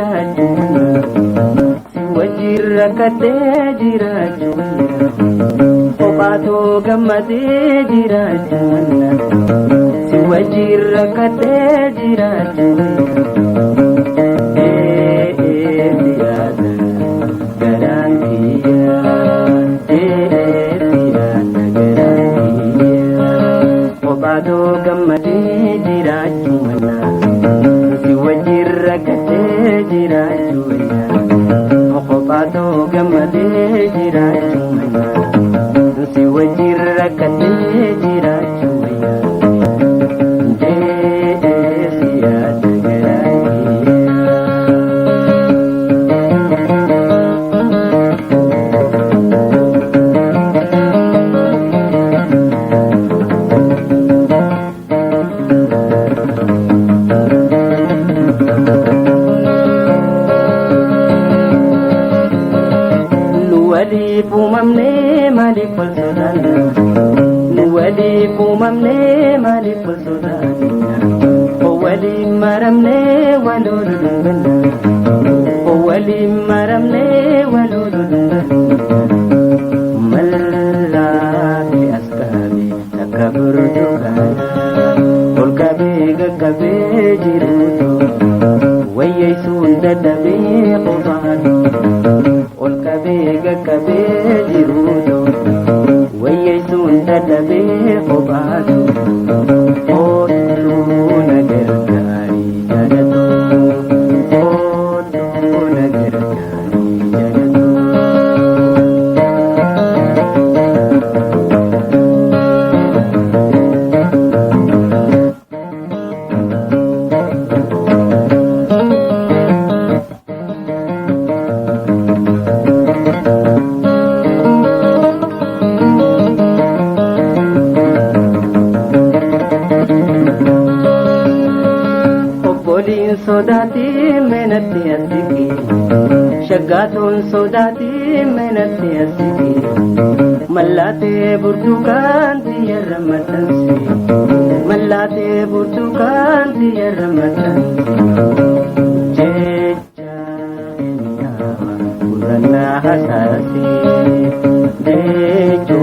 jiraachuun si wajjin rakkadhee jiraachuun kophaatoo gammadee jiraachuun si wajjin rakkadhee jiraachuun. Kophaatoo gammadee jiraachuun si wajjin rakkadhee jiraachuun kophaatoo gammadee jiraachuun si wajjin rakkadhee jiraachuun. Umamne mali pulsodana owali maramne walulunna owali maramne walulunna mallati askabi takaburdukana kolkabe gagabe jiruto wayaysun dadabe qobano kolkabe gagabe jiruto wayaysun dadabe qobano Sodati menati asiki shaggatun sodati menati asiki mallate burtukan tiyaramatansi mallate burtukan tiyaramatansi jecha enyama urana hasasi dejo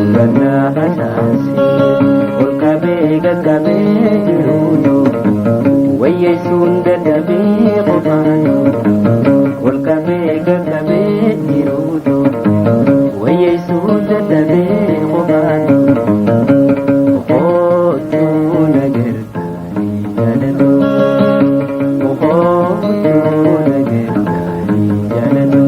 urana hasasi olkabe gagabe wayaysun dadabe qobano kolkabe gagabe jirudo wayaysun dadabe qobano ojo nagertani jalado ojo nagertani jalado.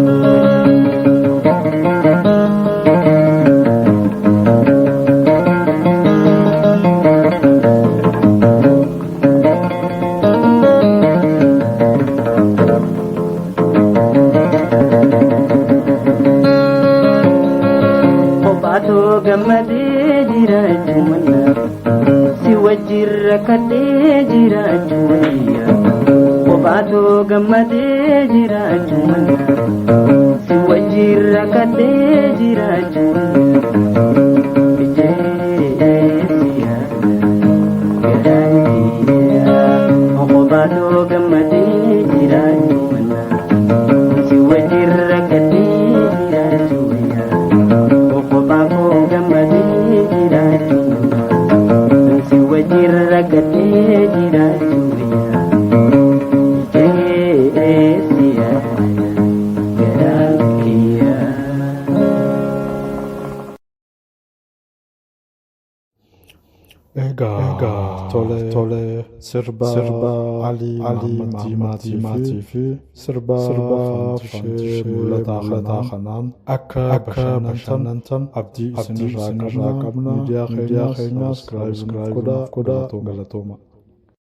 Gammadee jiraachuun si wajjin rakkadhee jiraachuun kophaatoo gammadee jiraachuun si wajjin rakkadhee jiraachuun kophaatoo gammadee jiraachuun si wajjin rakkadhee jiraachuun. Si wajjin rakkadhee jiraachuun jeesiya garaan kiyyaa. Egaa tole sirba Ali Mahmadi fi sirba Fantishee Mul'ataa kanaan akka bashannantan abdii isinirraa qabna. Miidiyaa keenya subscribe godhaa galatooma.